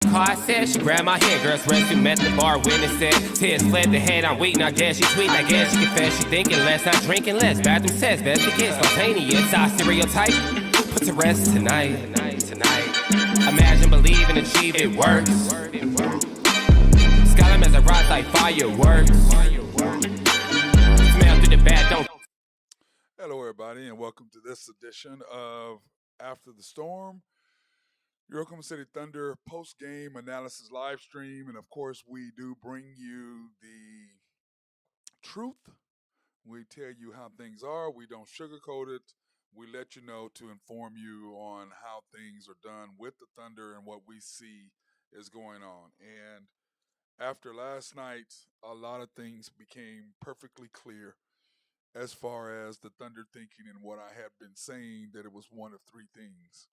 car, I said. She grabbed my hand, girls rescue, met the bar, witness said. Tears fled the head, I'm waiting, I guess she tweet, I guess she confess. She thinking less, not drinking less. Bathroom says, best it gets, spontaneous. Our stereotype, put to rest tonight. Imagine, believe, and achieve, it works. Skyline as a rise like fireworks. Smell through the bad, don't. Hello, everybody, and welcome to this edition of After the Storm, your Oklahoma City Thunder post-game analysis live stream. And, of course, we do bring you the truth. We tell you how things are. We don't sugarcoat it. We let you know to inform you on how things are done with the Thunder and what we see is going on. And after last night, a lot of things became perfectly clear as far as the Thunder thinking and what I had been saying, that it was one of three things.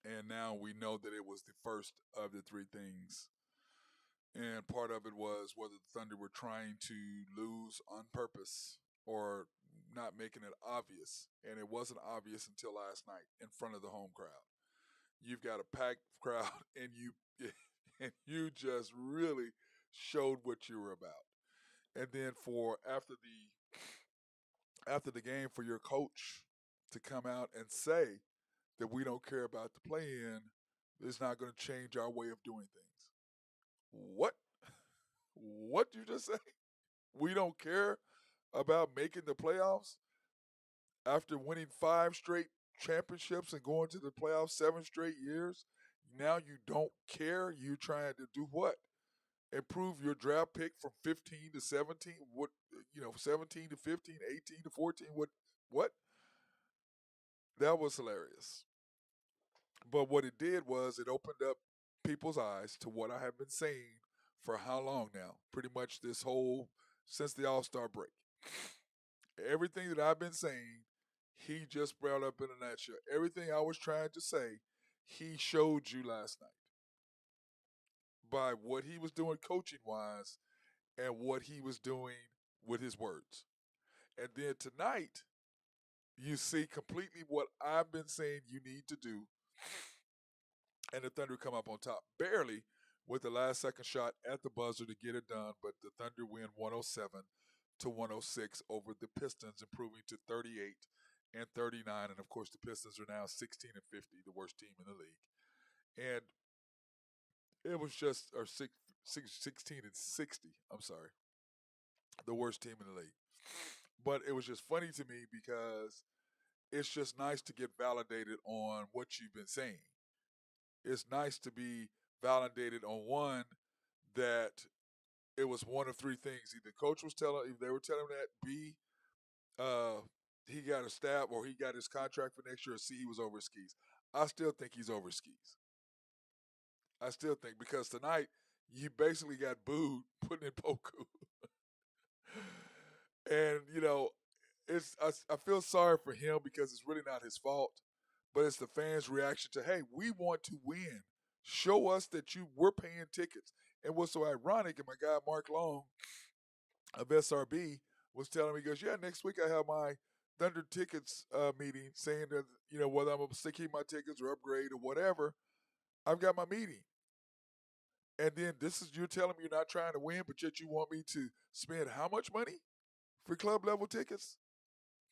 And now we know that it was the first of the three things. And part of it was whether the Thunder were trying to lose on purpose or not making it obvious. And it wasn't obvious until last night in front of the home crowd. You've got a packed crowd and you just really showed what you were about. And then for after the game, for your coach to come out and say that we don't care about the play-in, is not going to change our way of doing things. What? What did you just say? We don't care about making the playoffs after winning 5 straight championships and going to the playoffs 7 straight years? Now you don't care? You're trying to do what? Improve your draft pick from 15 to 17? What, 17 to 15, 18 to 14? What? That was hilarious. But what it did was it opened up people's eyes to what I have been saying for how long now? Pretty much since the All-Star break. Everything that I've been saying, he just brought up in a nutshell. Everything I was trying to say, he showed you last night by what he was doing coaching-wise and what he was doing with his words. And then tonight, you see completely what I've been saying you need to do, and the Thunder come up on top. Barely, with the last-second shot at the buzzer to get it done, but the Thunder win 107-106 over the Pistons, improving to 38 and 39. And, of course, the Pistons are now 16 and 50, the worst team in the league. And it was just 16 and 60, I'm sorry, the worst team in the league. But it was just funny to me because it's just nice to get validated on what you've been saying. It's nice to be validated on one, that it was one of three things. Either coach was telling, if they were telling him that, B, he got a stab or he got his contract for next year, or C, he was over his skis. I still think he's over his skis. I still think, because tonight you basically got booed putting in Poku. And, I feel sorry for him because it's really not his fault, but it's the fans' reaction to, hey, we want to win. Show us that we're paying tickets. And what's so ironic, and my guy Mark Long of SRB was telling me, he goes, yeah, next week I have my Thunder tickets meeting, saying that, whether I'm going to keep my tickets or upgrade or whatever, I've got my meeting. And then you're telling me you're not trying to win, but yet you want me to spend how much money for club level tickets?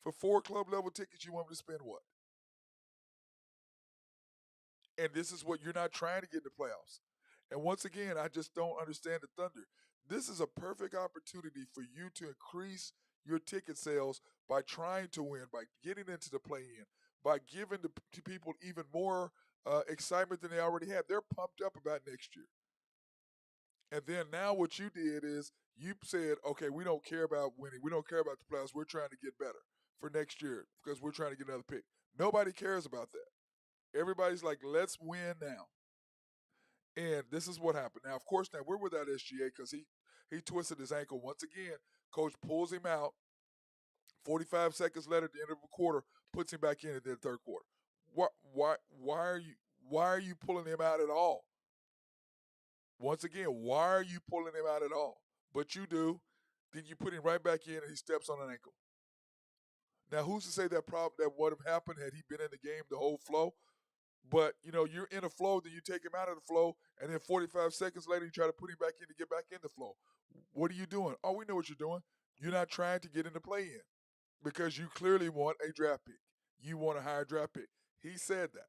For 4 club level tickets, you want me to spend what? And this is what you're not trying to get in the playoffs. And once again, I just don't understand the Thunder. This is a perfect opportunity for you to increase your ticket sales by trying to win, by getting into the play-in, by giving to people even more excitement than they already had. They're pumped up about next year. And then now what you did is you said, okay, we don't care about winning. We don't care about the playoffs. We're trying to get better for next year because we're trying to get another pick. Nobody cares about that. Everybody's like, let's win now. And this is what happened. Now, of course, we're without SGA because he twisted his ankle once again. Coach pulls him out. 45 seconds later, at the end of the quarter, puts him back in at the third quarter. Why are you pulling him out at all? Once again, why are you pulling him out at all? But you do. Then you put him right back in and he steps on an ankle. Now, who's to say that what happened had he been in the game the whole flow? But you're in a flow, then you take him out of the flow, and then 45 seconds later you try to put him back in to get back in the flow. What are you doing? Oh, we know what you're doing. You're not trying to get in the play in because you clearly want a draft pick. You want a higher draft pick. He said that.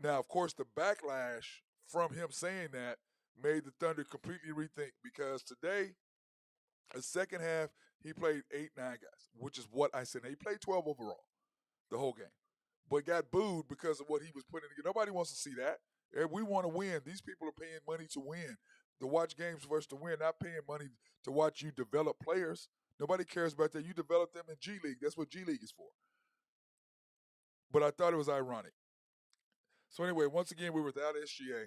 Now, of course, the backlash from him saying that made the Thunder completely rethink because today, the second half, he played 8, 9 guys, which is what I said. Now, he played 12 overall the whole game, but got booed because of what he was putting together. Nobody wants to see that. We want to win. These people are paying money to win, to watch games versus to win, not paying money to watch you develop players. Nobody cares about that. You develop them in G League. That's what G League is for. But I thought it was ironic. So anyway, once again, we were without SGA.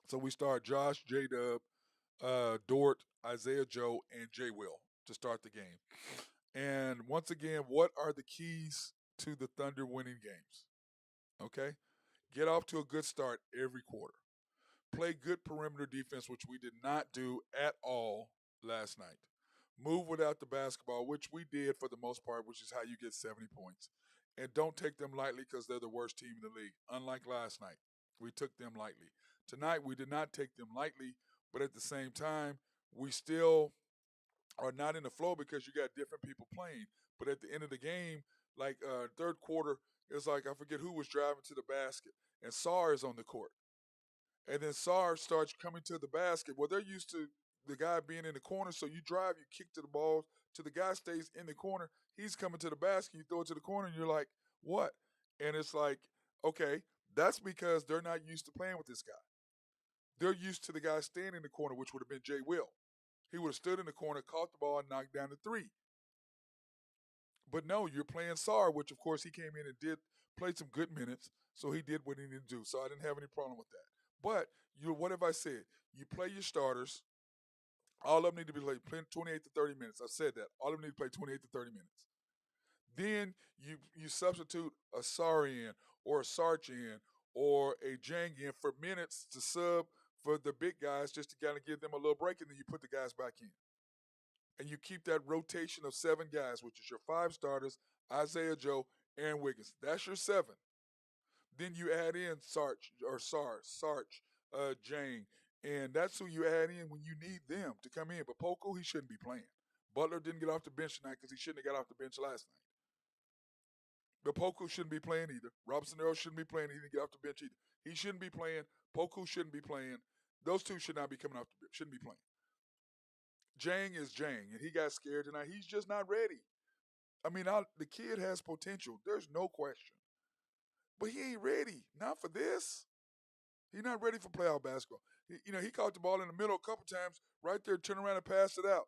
So we start Josh, J Dub, Dort, Isaiah Joe, and Jay Will to start the game. And once again, what are the keys to the Thunder winning games? Okay? Get off to a good start every quarter. Play good perimeter defense, which we did not do at all last night. Move without the basketball, which we did for the most part, which is how you get 70 points. And don't take them lightly because they're the worst team in the league. Unlike last night, we took them lightly. Tonight, we did not take them lightly, but at the same time, we still are not in the flow because you got different people playing. But at the end of the game, like third quarter, it's like I forget who was driving to the basket, and Sarr is on the court. And then Sarr starts coming to the basket. Well, they're used to the guy being in the corner, so you drive, you kick to the ball, to the guy stays in the corner. He's coming to the basket, you throw it to the corner, and you're like, what? And it's like, okay, that's because they're not used to playing with this guy. They're used to the guy staying in the corner, which would have been Jay Will. He would have stood in the corner, caught the ball, and knocked down the three. But no, you're playing Sarr, which of course he came in and did play some good minutes, so he did what he needed to do. So I didn't have any problem with that. But what have I said? You play your starters. All of them need to be playing 28 to 30 minutes. I said that. All of them need to play 28 to 30 minutes. Then you substitute a Sarr in or a Sarch in or a Jang in for minutes to sub for the big guys just to kind of give them a little break, and then you put the guys back in. And you keep that rotation of 7 guys, which is your 5 starters, Isaiah Joe, Aaron Wiggins. That's your 7. Then you add in Sarch, Jang, and that's who you add in when you need them to come in. But Poku, he shouldn't be playing. Butler didn't get off the bench tonight because he shouldn't have got off the bench last night. But Poku shouldn't be playing either. Robinson Earl shouldn't be playing. He didn't get off the bench either. He shouldn't be playing. Poku shouldn't be playing. Those two should not be coming off the bench. Shouldn't be playing. Jang is Jang, and he got scared tonight. He's just not ready. I mean, the kid has potential. There's no question. But he ain't ready. Not for this. He's not ready for playoff basketball. He caught the ball in the middle a couple times, right there, turned around and passed it out.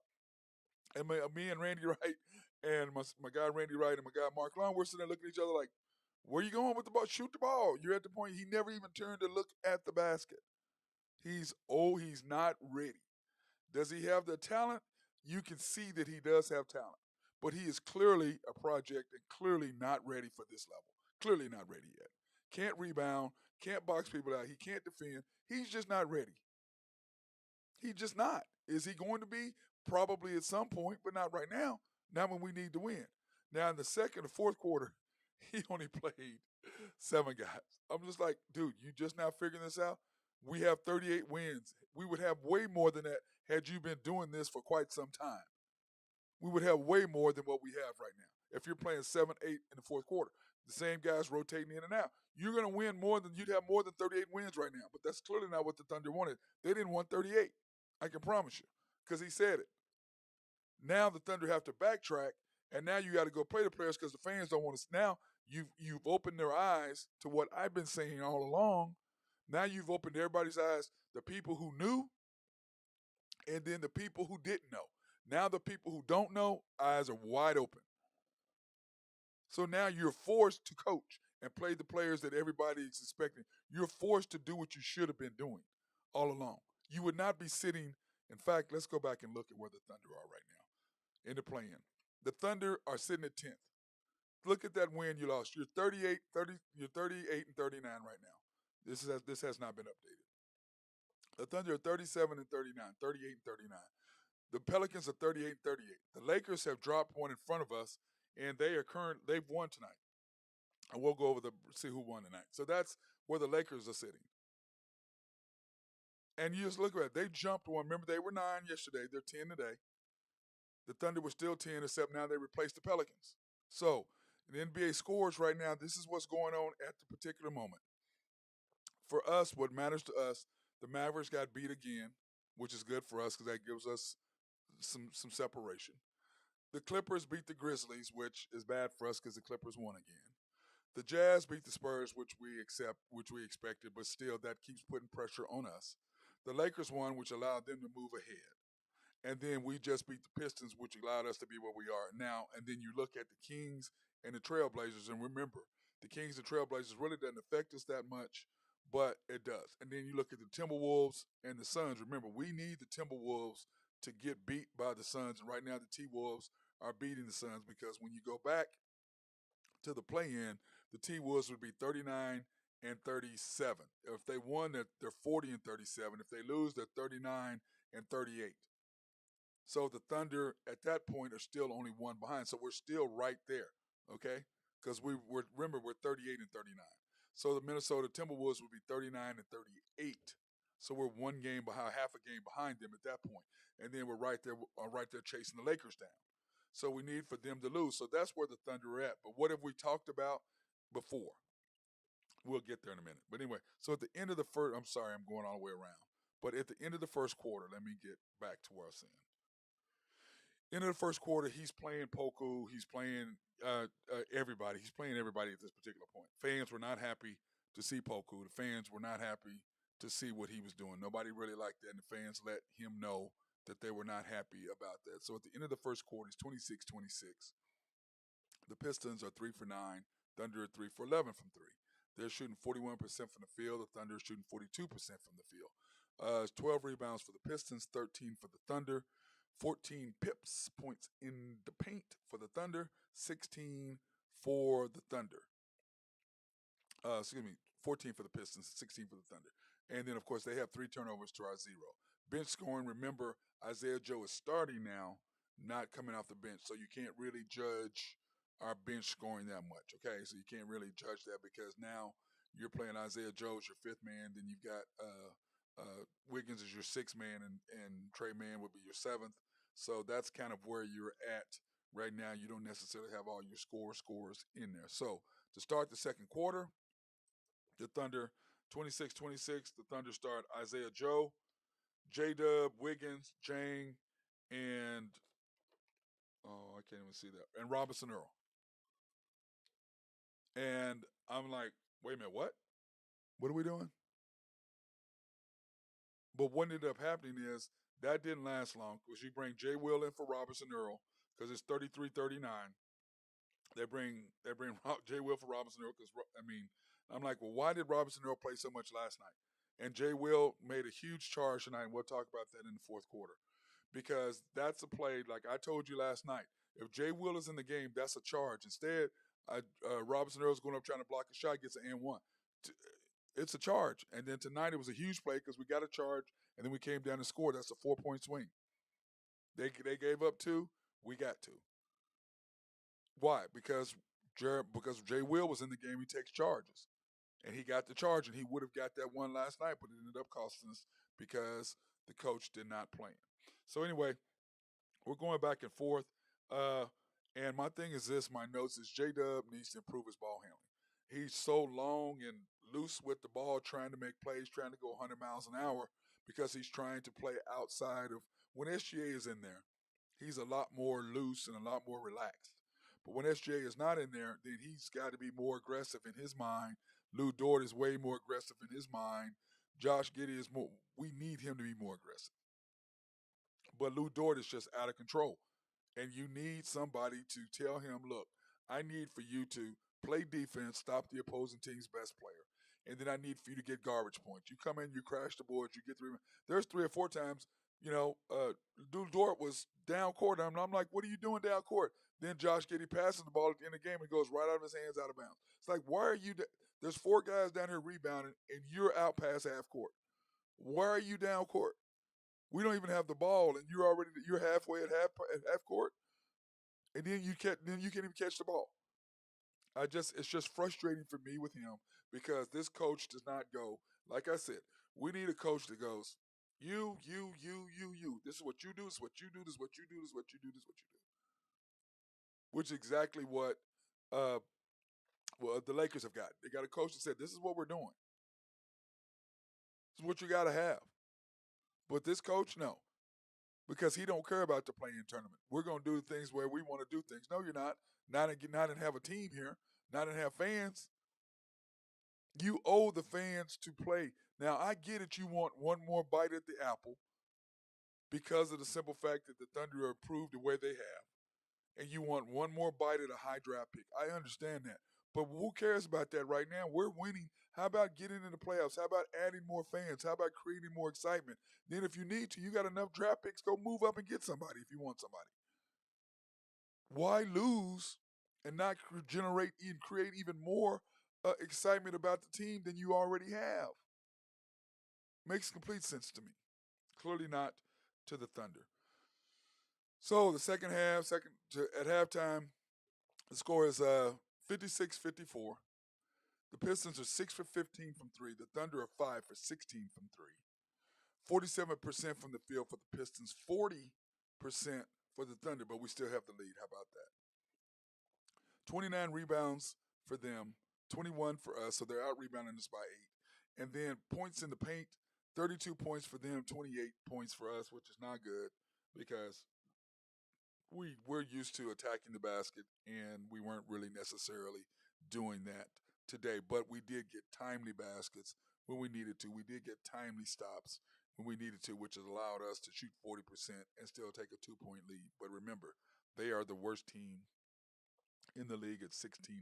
And me and Randy Wright and my guy Randy Wright and my guy Mark Long, we're sitting there looking at each other like, where you going with the ball? Shoot the ball. You're at the point he never even turned to look at the basket. He's not ready. Does he have the talent? You can see that he does have talent. But he is clearly a project and clearly not ready for this level. Clearly not ready yet. Can't rebound, can't box people out, he can't defend. He's just not ready. He's just not. Is he going to be? Probably at some point, but not right now. Not when we need to win. Now in the second or fourth quarter, he only played 7 guys. I'm just like, dude, you just now figuring this out? We have 38 wins. We would have way more than that had you been doing this for quite some time. We would have way more than what we have right now. If you're playing 7, 8 in the fourth quarter, the same guys rotating in and out, you're going to win you'd have more than 38 wins right now. But that's clearly not what the Thunder wanted. They didn't want 38. I can promise you, because he said it. Now the Thunder have to backtrack, and now you got to go play the players because the fans don't want to. Now you've opened their eyes to what I've been saying all along. Now you've opened everybody's eyes, the people who knew, and then the people who didn't know. Now the people who don't know, eyes are wide open. So now you're forced to coach and play the players that everybody is expecting. You're forced to do what you should have been doing all along. You would not be sitting. In fact, let's go back and look at where the Thunder are right now in the play-in. The Thunder are sitting at 10th. Look at that win you lost. You're 38 and 39 right now. This has not been updated. The Thunder are 37 and 39, 38 and 39. The Pelicans are 38 and 38. The Lakers have dropped one in front of us, and they've won tonight. And we'll go over the see who won tonight. So that's where the Lakers are sitting. And you just look at it. They jumped one. Remember, they were 9 yesterday. They're 10 today. The Thunder were still 10, except now they replaced the Pelicans. So, the NBA scores right now, this is what's going on at the particular moment. For us, what matters to us, the Mavericks got beat again, which is good for us because that gives us some separation. The Clippers beat the Grizzlies, which is bad for us because the Clippers won again. The Jazz beat the Spurs, which we expected, but still that keeps putting pressure on us. The Lakers won, which allowed them to move ahead. And then we just beat the Pistons, which allowed us to be where we are now. And then you look at the Kings and the Trailblazers, and remember, the Kings and Trailblazers really doesn't affect us that much, but it does. And then you look at the Timberwolves and the Suns. Remember, we need the Timberwolves to get beat by the Suns. And right now, the T-Wolves are beating the Suns because when you go back to the play-in, the T-Wolves would be 39 and 37. If they won, they're 40 and 37. If they lose, they're 39 and 38. So the Thunder at that point are still only one behind. So we're still right there, okay? Because remember we're 38 and 39. So the Minnesota Timberwolves would be 39 and 38. So we're one game behind, half a game behind them at that point, and then we're right there chasing the Lakers down. So we need for them to lose. So that's where the Thunder are at. But what have we talked about before? We'll get there in a minute. But anyway, so at the end of the first, I'm sorry, I'm going all the way around. But at the end of the first quarter, let me get back to where I was saying. End of the first quarter, he's playing Poku. He's playing everybody. He's playing everybody at this particular point. Fans were not happy to see Poku. The fans were not happy to see what he was doing. Nobody really liked that, and the fans let him know that they were not happy about that. So at the end of the first quarter, it's 26-26. The Pistons are 3 for 9. Thunder are 3 for 11 from 3. They're shooting 41% from the field. The Thunder are shooting 42% from the field. 12 rebounds for the Pistons, 13 for the Thunder. 14 points in the paint for the Thunder, 16 for the Thunder. 14 for the Pistons, 16 for the Thunder. And then, of course, they have 3 turnovers to our 0. Bench scoring, remember, Isaiah Joe is starting now, not coming off the bench. So you can't really judge our bench scoring that much, okay? So you can't really judge that because now you're playing Isaiah Joe as your 5th man. Then you've got Wiggins as your 6th man, and Trey Mann would be your 7th. So that's kind of where you're at right now. You don't necessarily have all your scores in there. So to start the second quarter, the Thunder, 26-26, the Thunder start Isaiah Joe, J-Dub, Wiggins, Jang, and, I can't even see that, and Robinson Earl. And I'm like, wait a minute, what? What are we doing? But what ended up happening is that didn't last long because you bring Jay Will in for Robinson Earl because it's 33-39. They bring Jay Will for Robinson Earl because, I'm like, well, why did Robinson Earl play so much last night? And Jay Will made a huge charge tonight, and we'll talk about that in the fourth quarter because that's a play, like I told you last night. If Jay Will is in the game, that's a charge. Instead, Robinson Earl's going up trying to block a shot, gets an and-1. It's a charge. And then tonight it was a huge play because we got a charge, and then we came down and scored. That's a 4-point swing. They gave up 2, we got 2. Why? Because Jay Will was in the game, he takes charges. And he got the charge, and he would have got that one last night, but it ended up costing us because the coach did not play him. So anyway, we're going back and forth. And my thing is this, my notes is J-Dub needs to improve his ball handling. He's so long and loose with the ball, trying to make plays, trying to go 100 miles an hour because he's trying to play outside of when SGA is in there. He's a lot more loose and a lot more relaxed. But when SGA is not in there, then he's got to be more aggressive in his mind. Lou Dort is way more aggressive in his mind. Josh Giddey is more. We need him to be more aggressive. But Lou Dort is just out of control. And you need somebody to tell him, look, I need for you to play defense, stop the opposing team's best player. And then I need for you to get garbage points. You come in, you crash the boards, you get 3. There's 3 or 4 times, Lou Dort was down court. I'm like, what are you doing down court? Then Josh Giddey passes the ball at the end of the game and goes right out of his hands, out of bounds. It's like, why are you there's 4 guys down here rebounding, and you're out past half court. Why are you down court? We don't even have the ball, and you're halfway at half court, and then you can't even catch the ball. It's just frustrating for me with him because this coach does not go, like I said, we need a coach that goes, you. This is what you do, this is what you do, this is what you do, this is what you do, this is what you do. Which is exactly what uh, the Lakers have got. They got a coach that said, this is what we're doing. This is what you got to have. But this coach, no, because he don't care about the playing tournament. We're going to do things where we want to do things. No, you're not. Not and have a team here. Not and have fans. You owe the fans to play. Now, I get it. You want one more bite at the apple because of the simple fact that the Thunder are improved the way they have. And you want one more bite at a high draft pick. I understand that. But who cares about that right now? We're winning. How about getting in the playoffs? How about adding more fans? How about creating more excitement? Then, if you need to, you got enough draft picks, go move up and get somebody if you want somebody. Why lose and not generate and create even more excitement about the team than you already have? Makes complete sense to me. Clearly not to the Thunder. So the second half, at halftime, the score is 56-54. The Pistons are 6 for 15 from three. The Thunder are 5 for 16 from three. 47% from the field for the Pistons, 40% for the Thunder, but we still have the lead. How about that? 29 rebounds for them, 21 for us, so they're out rebounding us by 8. And then points in the paint, 32 points for them, 28 points for us, which is not good because we're used to attacking the basket, and we weren't really necessarily doing that today. But we did get timely baskets when we needed to. We did get timely stops when we needed to, which has allowed us to shoot 40% and still take a 2-point lead. But remember, they are the worst team in the league at 16-60.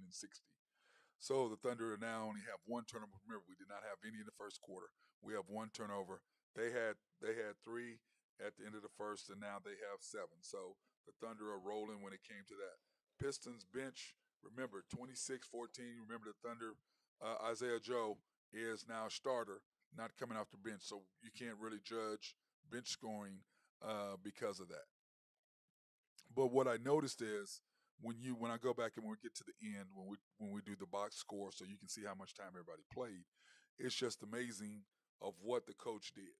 So the Thunder now only have one turnover. Remember, we did not have any in the first quarter. We have one turnover. They had 3 at the end of the first, and now they have 7. So the Thunder are rolling when it came to that. Pistons bench, remember, 26-14. Remember the Thunder, Isaiah Joe is now starter, not coming off the bench. So you can't really judge bench scoring because of that. But what I noticed is when I go back and when we get to the end, when we do the box score, so you can see how much time everybody played, it's just amazing of what the coach did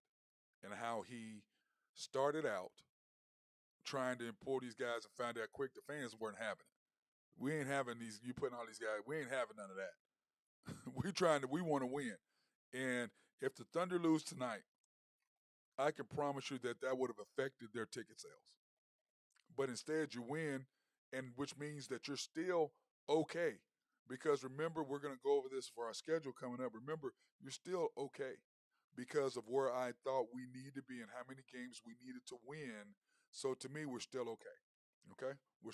and how he started out trying to import these guys and found out quick the fans weren't having it. We ain't having these. You putting all these guys. We ain't having none of that. We want to win, and if the Thunder lose tonight, I can promise you that would have affected their ticket sales. But instead, you win, and which means that you're still okay. Because remember, we're going to go over this for our schedule coming up. Remember, you're still okay because of where I thought we need to be and how many games we needed to win. So to me, we're still okay. Okay, we're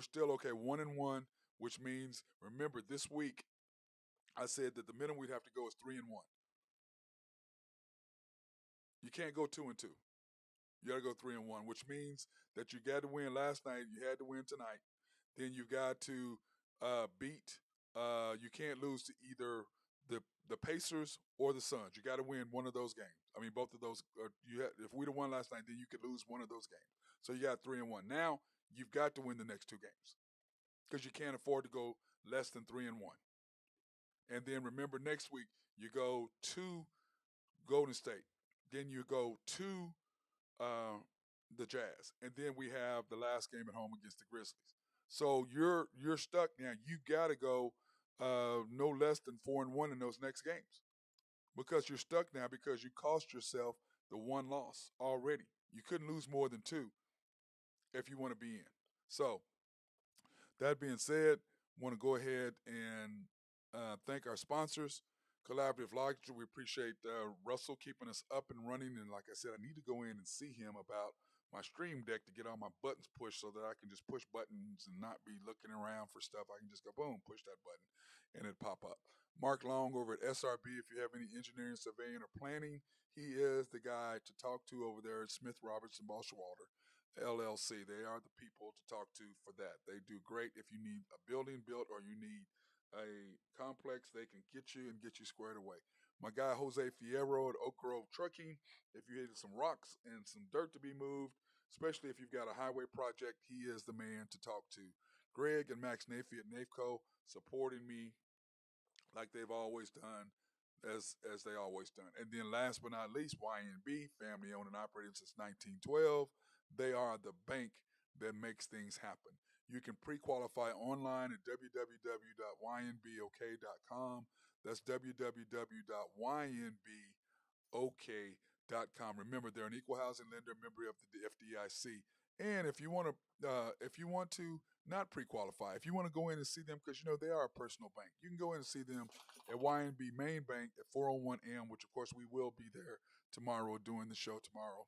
still okay. 1-1, which means remember this week I said that the minimum we'd have to go is 3-1. You can't go 2-2. You got to go 3-1, which means that you got to win last night. You had to win tonight. Then you got to beat. You can't lose to either the Pacers or the Suns. You got to win one of those games. I mean, both of those. If we'd have won last night, then you could lose one of those games. So you got 3-1. Now you've got to win the next 2 games because you can't afford to go less than 3-1. And then remember, next week you go to Golden State. Then you go to the Jazz, and then we have the last game at home against the Grizzlies. So you're stuck now. You got to go no less than 4-1 in those next games because you're stuck now because you cost yourself the 1 loss already. You couldn't lose more than 2 if you want to be in. So that being said, I want to go ahead and thank our sponsors. Collaborative Logic, we appreciate Russell keeping us up and running. And like I said, I need to go in and see him about my Stream Deck to get all my buttons pushed so that I can just push buttons and not be looking around for stuff. I can just go, boom, push that button, and it pop up. Mark Long over at SRB, if you have any engineering, surveying, or planning, he is the guy to talk to over there at Smith, Robertson, Balshawalder, LLC. They are the people to talk to for that. They do great if you need a building built or you need a complex, they can get you and get you squared away. My guy Jose Fierro at Oak Grove Trucking, if you needed some rocks and some dirt to be moved, especially if you've got a highway project, he is the man to talk to. Greg and Max Nafee at NAFCO supporting me like they've always done, as they always done. And then last but not least, YNB, family owned and operated since 1912. They are the bank that makes things happen. You can pre-qualify online at www.ynbok.com. That's www.ynbok.com. Remember, they're an equal housing lender, member of the FDIC. And if you want to not pre-qualify, if you want to go in and see them, because they are a personal bank, you can go in and see them at YNB Main Bank at 401 M, which of course we will be there tomorrow doing the show tomorrow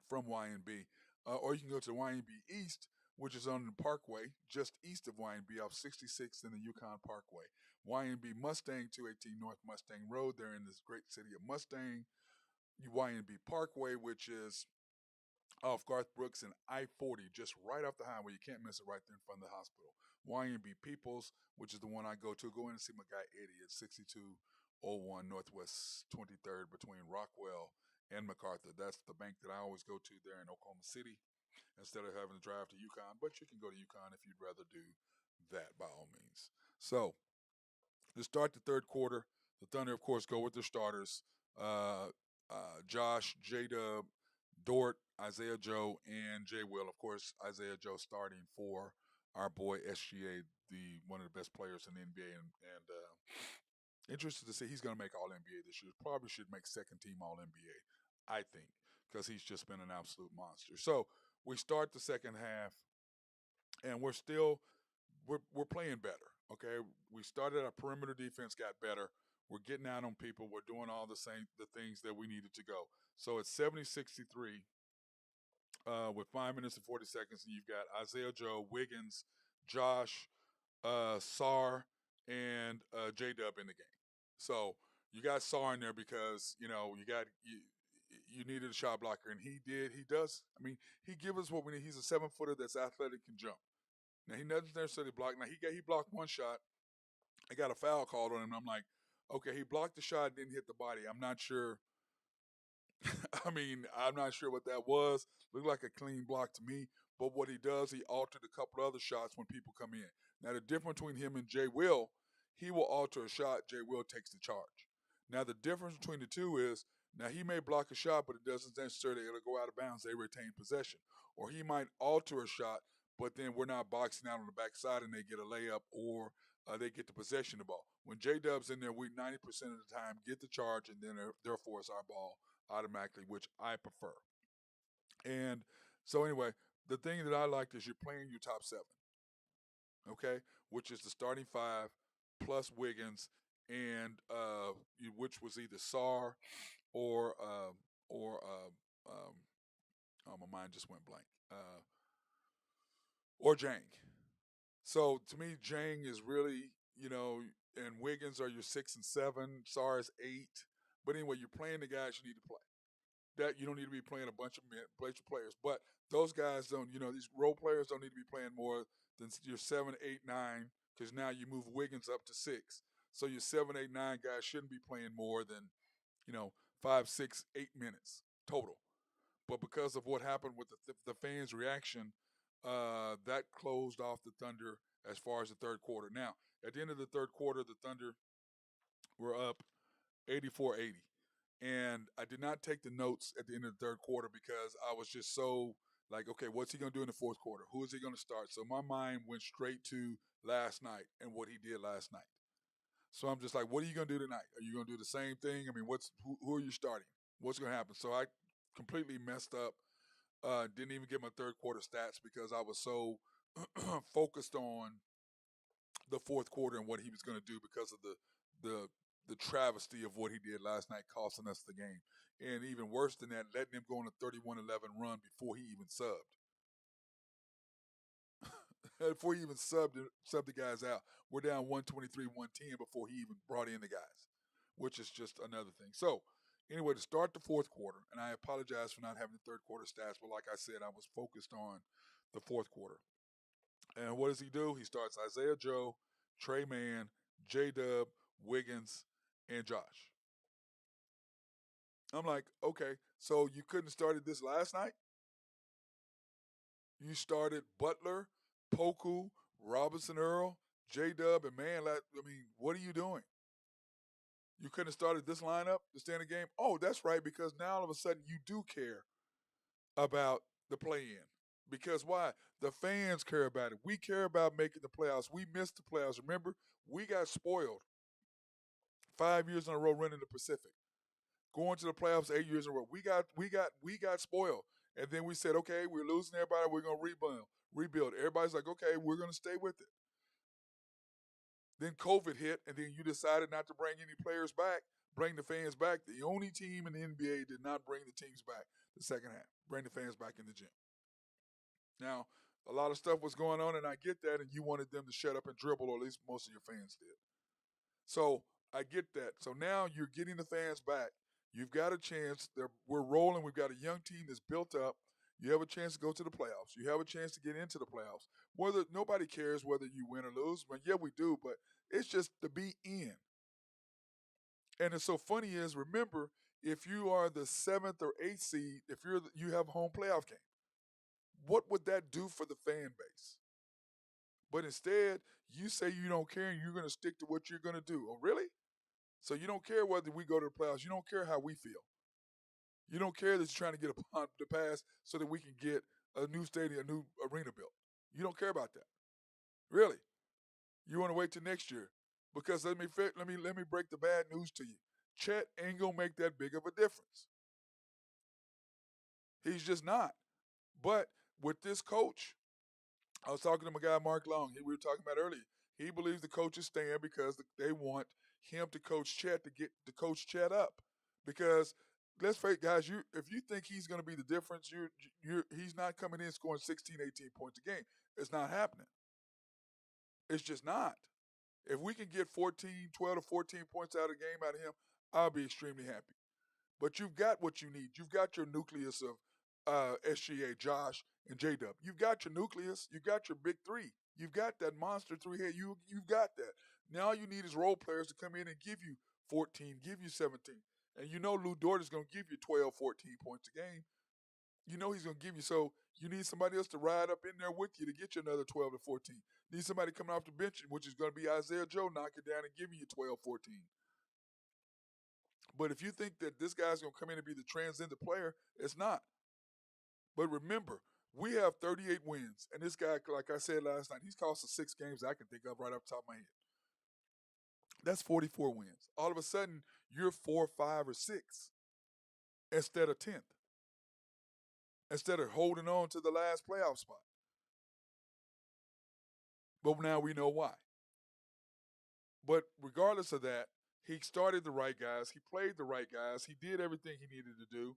from YNB. Or you can go to YNB East, which is on the Parkway, just east of YNB off 66th and the Yukon Parkway. YNB Mustang 218 North Mustang Road. They're in this great city of Mustang. YNB Parkway, which is off Garth Brooks and I-40, just right off the highway. You can't miss it, right there in front of the hospital. YNB Peoples, which is the one I go to. Go in and see my guy Eddie at 6201 Northwest 23rd between Rockwell and MacArthur. That's the bank that I always go to there in Oklahoma City instead of having to drive to Yukon. But you can go to Yukon if you'd rather do that, by all means. So, to start the third quarter, the Thunder, of course, go with their starters. Josh, J-Dub, Dort, Isaiah Joe, and Jay Will. Of course, Isaiah Joe starting for our boy SGA, one of the best players in the NBA, and interested to see he's going to make All NBA this year. Probably should make second team All NBA, I think, because he's just been an absolute monster. So we start the second half, and we're playing better. Okay, we started our perimeter defense, got better. We're getting out on people. We're doing all the things that we needed to go. So it's 70-63 with 5 minutes and 40 seconds, and you've got Isaiah Joe, Wiggins, Josh, Sar, and J-Dub in the game. So you got Sar in there because you needed a shot blocker, and he did. He does. I mean, he gives us what we need. He's a 7-footer that's athletic and jump. Now he doesn't necessarily block. Now he blocked one shot. I got a foul called on him. I'm like, okay, he blocked the shot, didn't hit the body. I'm not sure. I'm not sure what that was. Looked like a clean block to me. But what he does, he altered a couple other shots when people come in. Now, the difference between him and Jay Will, he will alter a shot. Jay Will takes the charge. Now, the difference between the two is, now he may block a shot, but it doesn't necessarily it'll go out of bounds. They retain possession. Or he might alter a shot, but then we're not boxing out on the backside and they get a layup or they get the possession of the ball. When J-Dub's in there, we 90% of the time get the charge, and then therefore it's our ball automatically, which I prefer. And so anyway, the thing that I liked is you're playing your top seven, okay, which is the starting five plus Wiggins, and which was either Sar or oh, my mind just went blank, or Jang. So to me, Jang is really, and Wiggins are your 6 and 7, Sar is 8. But anyway, you're playing the guys you need to play. That you don't need to be playing a bunch of players. But those guys don't, these role players don't need to be playing more than your 7, 8, 9, because now you move Wiggins up to 6. So your 7, 8, 9 guys shouldn't be playing more than, 5, 6, 8 minutes total. But because of what happened with the fans' reaction, that closed off the Thunder as far as the third quarter. Now, at the end of the third quarter, the Thunder were up 84-80. And I did not take the notes at the end of the third quarter because I was just so like, okay, what's he going to do in the fourth quarter? Who is he going to start? So my mind went straight to last night and what he did last night. So I'm just like, what are you going to do tonight? Are you going to do the same thing? I mean, who are you starting? What's going to happen? So I completely messed up. Didn't even get my third quarter stats because I was so focused on the fourth quarter and what he was going to do because of the travesty of what he did last night, costing us the game. And even worse than that, letting him go on a 31-11 run before he even subbed. Before he even subbed the guys out. We're down 123-110 before he even brought in the guys, which is just another thing. So, anyway, to start the fourth quarter, and I apologize for not having the third quarter stats, but like I said, I was focused on the fourth quarter. And what does he do? He starts Isaiah Joe, Trey Mann, J-Dub, Wiggins, and Josh. I'm like, okay, so you couldn't have started this last night? You started Butler, Poku, Robinson Earl, J-Dub, and man, I mean, what are you doing? You couldn't have started this lineup to stay in the game? Oh, that's right, because now all of a sudden you do care about the play-in. Because why? The fans care about it. We care about making the playoffs. We missed the playoffs. Remember, we got spoiled 5 years in a row running the Pacific. Going to the playoffs 8 years in a row. We got spoiled. And then we said, okay, we're losing everybody, we're gonna rebuild. Everybody's like, okay, we're gonna stay with it. Then COVID hit, and then you decided not to bring any players back, bring the fans back. The only team in the NBA did not bring the teams back the second half, bring the fans back in the gym. Now, a lot of stuff was going on, and I get that, and you wanted them to shut up and dribble, or at least most of your fans did. So I get that. So now you're getting the fans back. You've got a chance. We're rolling. We've got a young team that's built up. You have a chance to go to the playoffs. You have a chance to get into the playoffs. Whether nobody cares whether you win or lose, but yeah, we do. But it's just to be in. And it's so funny is remember if you are the seventh or eighth seed, if you have a home playoff game, what would that do for the fan base? But instead, you say you don't care and you're going to stick to what you're going to do. Oh, really? So you don't care whether we go to the playoffs. You don't care how we feel. You don't care that you're trying to get the pass so that we can get a new stadium, a new arena built. You don't care about that. Really? You want to wait till next year? Because let me break the bad news to you. Chet ain't gonna make that big of a difference. He's just not. But with this coach, I was talking to my guy Mark Long. We were talking about earlier. He believes the coach is staying because they want him to coach Chet to get to coach Chet up. Because let's face it, guys, if you think he's going to be the difference, he's not coming in scoring 16, 18 points a game. It's not happening. It's just not. If we can get 12 to 14 points out of the game out of him, I'll be extremely happy. But you've got what you need. You've got your nucleus of SGA, Josh, and J-Dub. You've got your nucleus. You've got your big three. You've got that monster three head. You've got that. Now you need is role players to come in and give you 14, give you 17. And you know Lou Dort is going to give you 12, 14 points a game. You know he's going to give you. So you need somebody else to ride up in there with you to get you another 12 to 14. Need somebody coming off the bench, which is going to be Isaiah Joe, knock it down and giving you 12, 14. But if you think that this guy's going to come in and be the transcendent player, it's not. But remember, we have 38 wins. And this guy, like I said last night, he's cost us 6 games I can think of right off the top of my head. That's 44 wins. All of a sudden, you're 4, 5, or 6 instead of 10th. Instead of holding on to the last playoff spot. But now we know why. But regardless of that, he started the right guys. He played the right guys. He did everything he needed to do.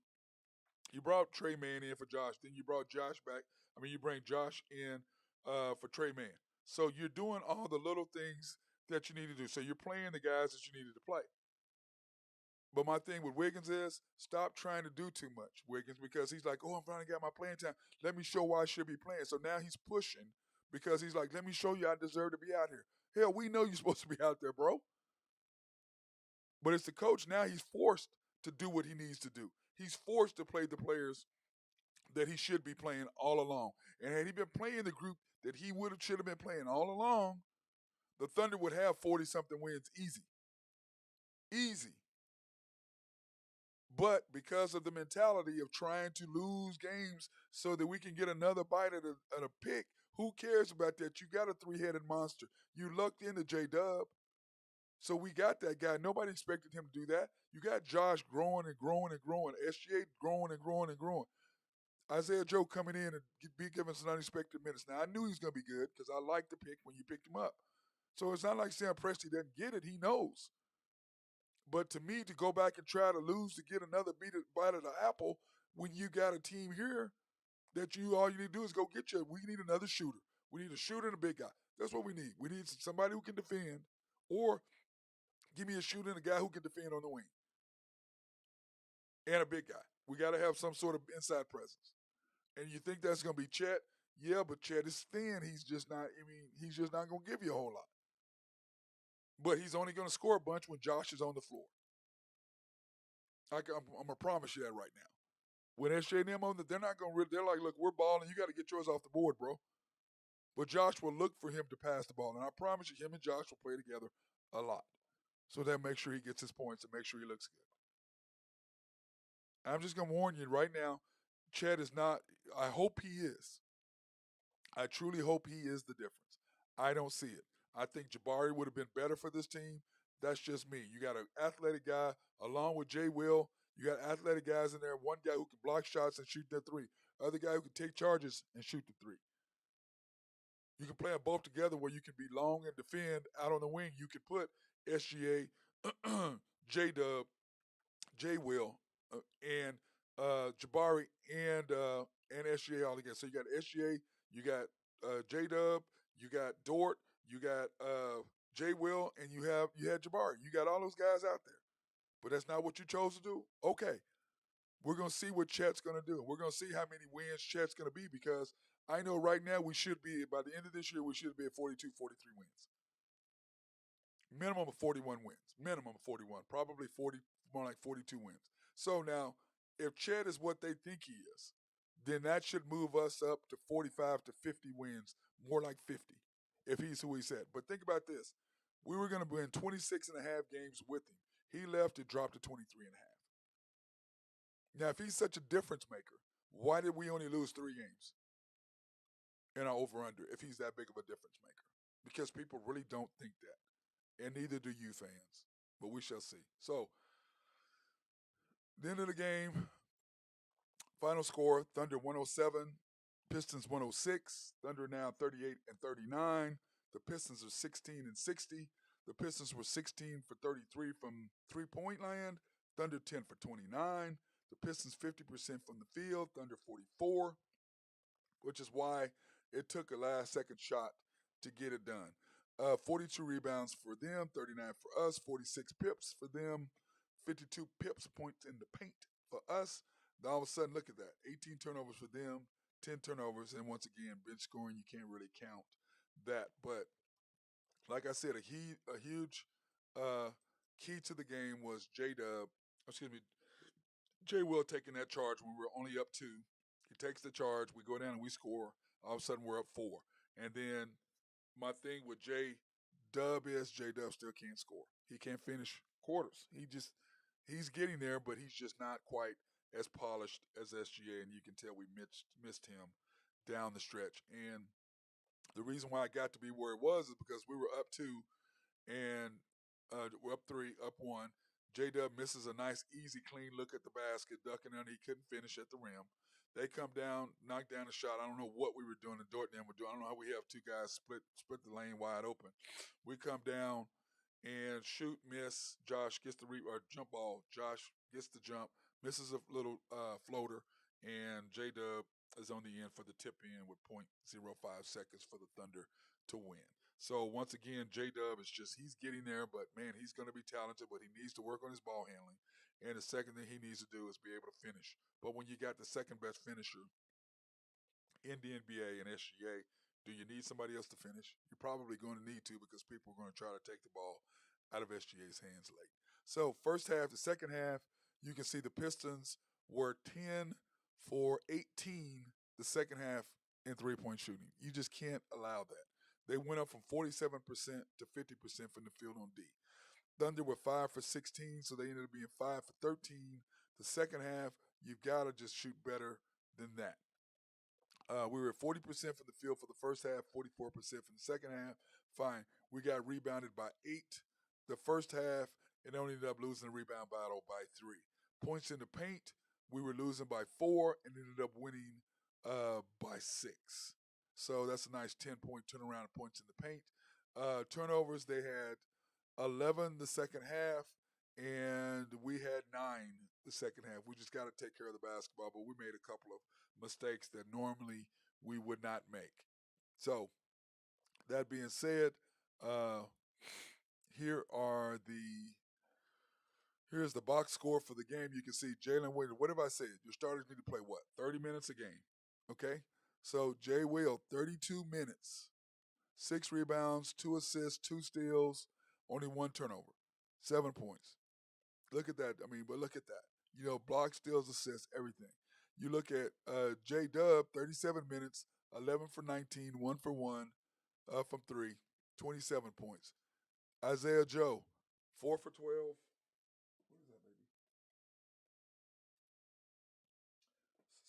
You brought Trey Mann in for Josh. Then you brought Josh back. You bring Josh in for Trey Mann. So you're doing all the little things that you need to do. So you're playing the guys that you needed to play. But my thing with Wiggins is stop trying to do too much, Wiggins, because he's like, oh, I'm finally got my playing time. Let me show why I should be playing. So now he's pushing because he's like, let me show you I deserve to be out here. Hell, we know you're supposed to be out there, bro. But it's the coach now. He's forced to do what he needs to do. He's forced to play the players that he should be playing all along. And had he been playing the group that he should have been playing all along, the Thunder would have 40-something wins easy. Easy. But because of the mentality of trying to lose games so that we can get another bite at a pick, who cares about that? You got a 3-headed monster. You lucked into J-Dub. So we got that guy. Nobody expected him to do that. You got Josh growing and growing and growing. SGA growing and growing and growing. Isaiah Joe coming in and be given some unexpected minutes. Now, I knew he was going to be good because I liked the pick when you picked him up. So it's not like Sam Presti doesn't get it. He knows. But to me, to go back and try to lose to get another bite of the apple when you got a team here that all you need to do is go get you. We need another shooter. We need a shooter and a big guy. That's what we need. We need somebody who can defend, or give me a shooter and a guy who can defend on the wing. And a big guy. We got to have some sort of inside presence. And you think that's going to be Chet? Yeah, but Chet is thin. He's just not, he's just not going to give you a whole lot. But he's only going to score a bunch when Josh is on the floor. I'm going to promise you that right now. When SJ and them on they're not going to, they're like, look, we're balling. You got to get yours off the board, bro. But Josh will look for him to pass the ball. And I promise you, him and Josh will play together a lot. So that make sure he gets his points and make sure he looks good. I'm just going to warn you right now, Chet is not, I hope he is. I truly hope he is the difference. I don't see it. I think Jabari would have been better for this team. That's just me. You got an athletic guy along with Jay Will. You got athletic guys in there. One guy who can block shots and shoot the three. Other guy who can take charges and shoot the three. You can play them both together where you can be long and defend out on the wing. You can put SGA, J Dub, J Will, and Jabari and SGA all together. So you got SGA, you got J Dub, you got Dort, you got J Will, and you had Jabari. You got all those guys out there. But that's not what you chose to do. Okay, we're gonna see what Chet's gonna do. We're gonna see how many wins Chet's gonna be because I know right now we should be by the end of this year we should be at 42, 43 wins. Minimum of 41 wins. Minimum of 41. Probably 40, more like 42 wins. So now, if Chet is what they think he is, then that should move us up to 45 to 50 wins, more like 50, if he's who he said. But think about this. We were going to win 26 and a half games with him. He left, it dropped to 23 and a half. Now, if he's such a difference maker, why did we only lose 3 games in our over-under if he's that big of a difference maker? Because people really don't think that. And neither do you fans. But we shall see. So, the end of the game, final score, Thunder 107, Pistons 106. Thunder now 38 and 39. The Pistons are 16 and 60. The Pistons were 16 for 33 from three-point land. Thunder 10 for 29. The Pistons 50% from the field. Thunder 44, which is why it took a last-second shot to get it done. 42 rebounds for them, 39 for us, 46 pips for them, 52 pips points in the paint for us. Then all of a sudden, look at that. 18 turnovers for them, 10 turnovers, and once again, bench scoring, you can't really count that. But like I said, a huge key to the game was Jay Will taking that charge when we were only up 2. He takes the charge, we go down and we score. All of a sudden, we're up 4. And then my thing with J Dub is J Dub still can't score. He can't finish quarters. He's getting there, but he's just not quite as polished as SGA, and you can tell we missed him down the stretch. And the reason why I got to be where it was is because we were up 2, and we're up 3, up 1. J Dub misses a nice, easy, clean look at the basket, ducking under. He couldn't finish at the rim. They come down, knock down a shot. I don't know what we were doing and Dort and them were doing. I don't know how we have 2 guys split the lane wide open. We come down and shoot, miss. Josh gets the jump ball. Josh gets the jump, misses a little floater, and J Dub is on the end for the tip in with .05 seconds for the Thunder to win. So once again, J Dub is he's getting there, but man, he's going to be talented, but he needs to work on his ball handling. And the second thing he needs to do is be able to finish. But when you got the second best finisher in the NBA and SGA, do you need somebody else to finish? You're probably going to need to because people are going to try to take the ball out of SGA's hands late. So first half, the second half, you can see the Pistons were 10 for 18 the second half in three-point shooting. You just can't allow that. They went up from 47% to 50% from the field on D. Thunder were 5 for 16, so they ended up being 5 for 13. The second half, you've got to just shoot better than that. We were at 40% from the field for the first half, 44% from the second half. Fine. We got rebounded by 8 the first half, and only ended up losing the rebound battle by 3. Points in the paint, we were losing by 4 and ended up winning by 6. So that's a nice 10-point turnaround of points in the paint. Turnovers, they had 11 the second half, and we had 9 the second half. We just got to take care of the basketball, but we made a couple of mistakes that normally we would not make. So, that being said, here's the box score for the game. You can see Jalen Williams. What have I said? Your starters need to play what? 30 minutes a game. Okay? So, Jay Will, 32 minutes. 6 rebounds, 2 assists, 2 steals, only 1 turnover. 7 points. Look at that. But look at that. Blocks, steals, assists, everything. You look at J Dub, 37 minutes, 11 for 19, 1 for 1 from 3, 27 points. Isaiah Joe, 4 for 12. What is that, baby?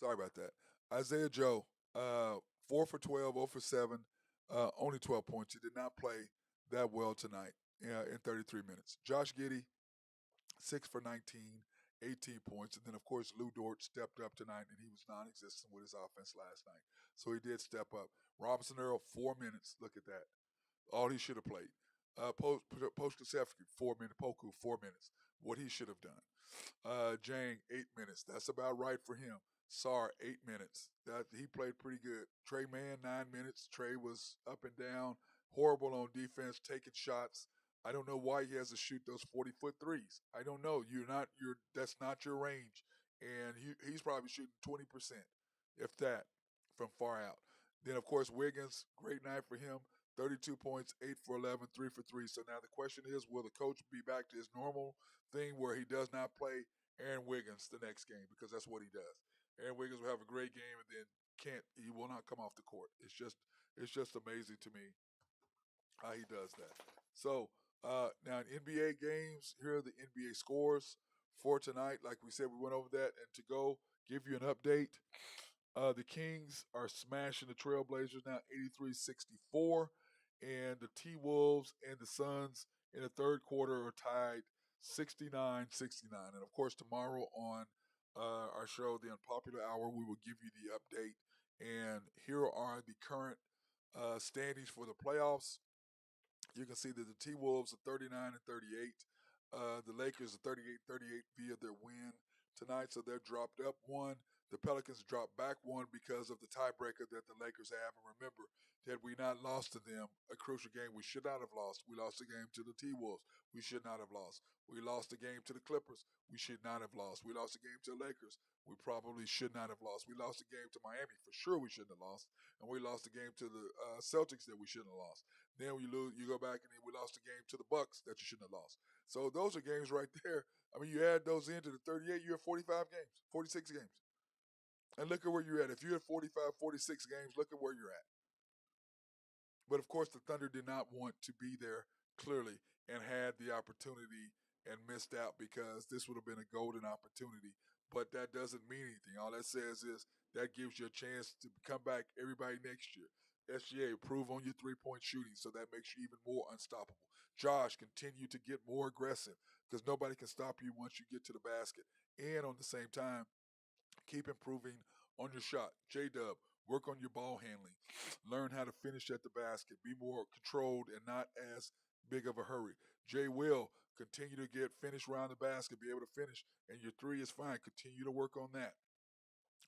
Sorry about that. Isaiah Joe, 4 for 12, 0 for 7, only 12 points. He did not play that well tonight in 33 minutes. Josh Giddey, 6 for 19, 18 points. And then, of course, Lou Dort stepped up tonight, and he was non existent with his offense last night. So he did step up. Robinson Earl, 4 minutes. Look at that. All he should have played. Post Kasefsky, 4 minutes. Poku, 4 minutes. What he should have done. Jang, 8 minutes. That's about right for him. Sar, 8 minutes. That he played pretty good. Trey Mann, 9 minutes. Trey was up and down, horrible on defense, taking shots. I don't know why he has to shoot those 40-foot threes. I don't know. That's not your range. And he's probably shooting 20%, if that, from far out. Then of course Wiggins, great night for him. 32 points, 8 for 11, 3 for 3. So now the question is, will the coach be back to his normal thing where he does not play Aaron Wiggins the next game, because that's what he does. Aaron Wiggins will have a great game and then he will not come off the court. It's just amazing to me how he does that. So now in NBA games, here are the NBA scores for tonight. Like we said, we went over that, and to go give you an update, the Kings are smashing the Trailblazers now 83-64, and the T-Wolves and the Suns in the third quarter are tied 69-69. And of course, tomorrow on our show, The Unpopular Hour, we will give you the update. And here are the current standings for the playoffs. You can see that the T Wolves are 39-38. The Lakers are 38-38 via their win tonight, so they're dropped up one. The Pelicans dropped back one because of the tiebreaker that the Lakers have. And remember, had we not lost to them a crucial game, we should not have lost. We lost the game to the T Wolves. We should not have lost. We lost the game to the Clippers. We should not have lost. We lost the game to the Lakers. We probably should not have lost. We lost the game to Miami. For sure, we shouldn't have lost. And we lost the game to the Celtics that we shouldn't have lost. Then you lose, you go back, and then we lost the game to the Bucks that you shouldn't have lost. So those are games right there. I mean, you add those into the 38, you're at 45 games, 46 games. And look at where you're at. If you're at 45, 46 games, look at where you're at. But of course, the Thunder did not want to be there clearly, and had the opportunity and missed out, because this would have been a golden opportunity. But that doesn't mean anything. All that says is that gives you a chance to come back everybody next year. SGA, improve on your 3-point shooting, so that makes you even more unstoppable. Josh, continue to get more aggressive, because nobody can stop you once you get to the basket. And on the same time, keep improving on your shot. J Dub, work on your ball handling. Learn how to finish at the basket. Be more controlled and not as big of a hurry. Jay Will, continue to get finished around the basket, be able to finish, and your three is fine. Continue to work on that.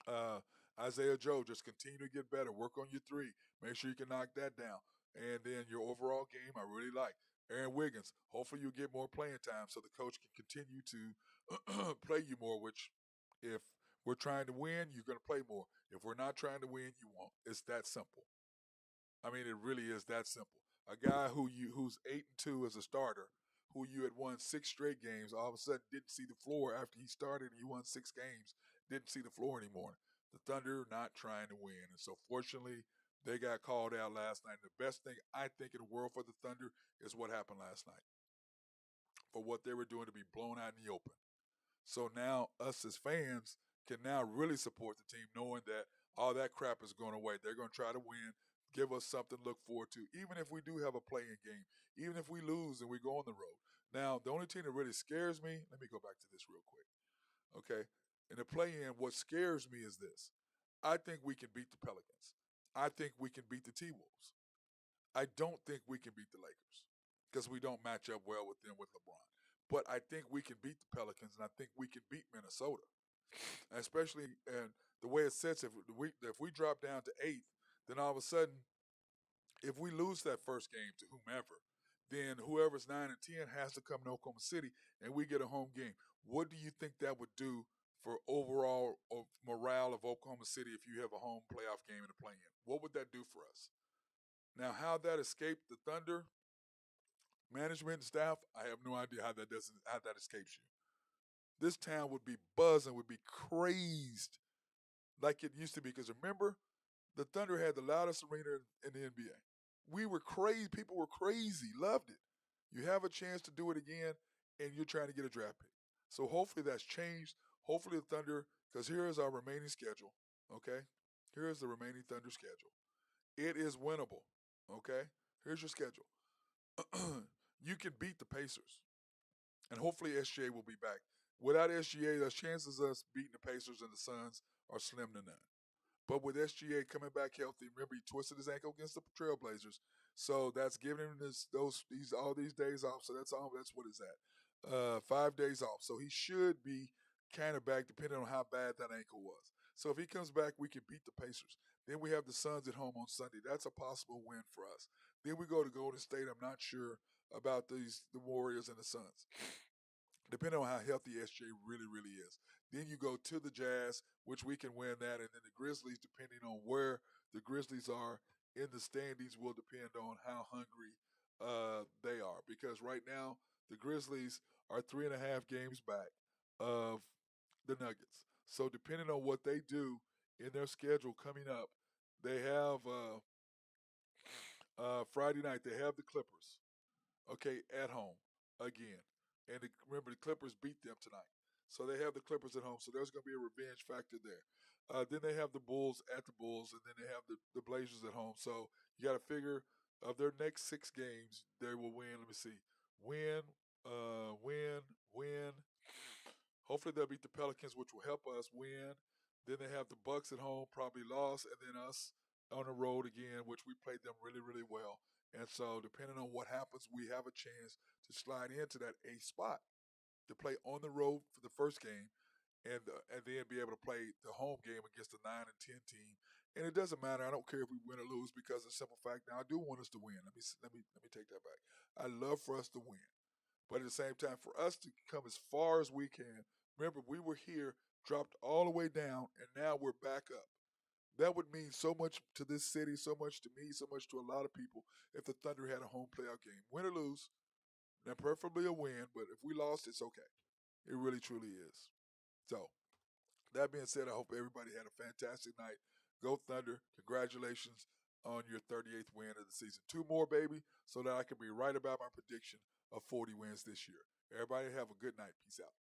Uh, Isaiah Joe, just continue to get better. Work on your three. Make sure you can knock that down. And then your overall game, I really like. Aaron Wiggins, hopefully you get more playing time so the coach can continue to play you more, which if we're trying to win, you're going to play more. If we're not trying to win, you won't. It's that simple. I mean, it really is that simple. A guy who's 8-2 as a starter, who you had won 6 straight games, all of a sudden didn't see the floor after he started and you won 6 games, didn't see the floor anymore. The Thunder not trying to win. And so fortunately, they got called out last night. And the best thing I think in the world for the Thunder is what happened last night. For what they were doing to be blown out in the open. So now us as fans can now really support the team, knowing that all that crap is going away. They're going to try to win, give us something to look forward to, even if we do have a playing game, even if we lose and we go on the road. Now, the only team that really scares me, let me go back to this real quick. Okay. In the play-in, what scares me is this. I think we can beat the Pelicans. I think we can beat the T-Wolves. I don't think we can beat the Lakers, because we don't match up well with them with LeBron. But I think we can beat the Pelicans, and I think we can beat Minnesota, especially and the way it sits. If we drop down to eighth, then all of a sudden, if we lose that first game to whomever, then whoever's 9 and 10 has to come to Oklahoma City, and we get a home game. What do you think that would do for overall morale of Oklahoma City if you have a home playoff game in the play-in? What would that do for us? Now, how that escaped the Thunder management and staff, I have no idea how that escapes you. This town would be buzzing, would be crazed like it used to be. Because remember, The Thunder had the loudest arena in the NBA. We were crazy. People were crazy. Loved it. You have a chance to do it again, and you're trying to get a draft pick. So hopefully that's changed. Hopefully the Thunder, because here is our remaining schedule. Okay, here is the remaining Thunder schedule. It is winnable. Okay, here's your schedule. You can beat the Pacers, and hopefully SGA will be back. Without SGA, the chances of us beating the Pacers and the Suns are slim to none. But with SGA coming back healthy, remember he twisted his ankle against the Trailblazers, so that's giving him all these days off. So that's what is that, 5 days off. So he should be kind of back, depending on how bad that ankle was. So if he comes back, we can beat the Pacers. Then we have the Suns at home on Sunday. That's a possible win for us. Then we go to Golden State. I'm not sure about the Warriors and the Suns, depending on how healthy SJ really is. Then you go to the Jazz, which we can win that, and then the Grizzlies, depending on where the Grizzlies are in the standings, will depend on how hungry they are. Because right now, the Grizzlies are 3.5 games back of the Nuggets. So depending on what they do in their schedule coming up, they have Friday night. They have the Clippers, okay, at home again. And remember, the Clippers beat them tonight. So they have the Clippers at home. So there's going to be a revenge factor there. Then they have the Bulls at the Bulls, and then they have the Blazers at home. So you got to figure of their next 6 games, they will win. Let me see. Win, win. Hopefully they'll beat the Pelicans, which will help us win. Then they have the Bucks at home, probably lost, and then us on the road again, which we played them really well. And so, depending on what happens, we have a chance to slide into that 8th spot to play on the road for the first game, and then be able to play the home game against the 9 and 10 team. And it doesn't matter. I don't care if we win or lose, because of the simple fact. Now, I do want us to win. Let me take that back. I love for us to win, but at the same time, for us to come as far as we can. Remember, we were here, dropped all the way down, and now we're back up. That would mean so much to this city, so much to me, so much to a lot of people if the Thunder had a home playoff game. Win or lose, and preferably a win, but if we lost, it's okay. It really, truly is. So, that being said, I hope everybody had a fantastic night. Go Thunder. Congratulations on your 38th win of the season. 2 more, baby, so that I can be right about my prediction of 40 wins this year. Everybody have a good night. Peace out.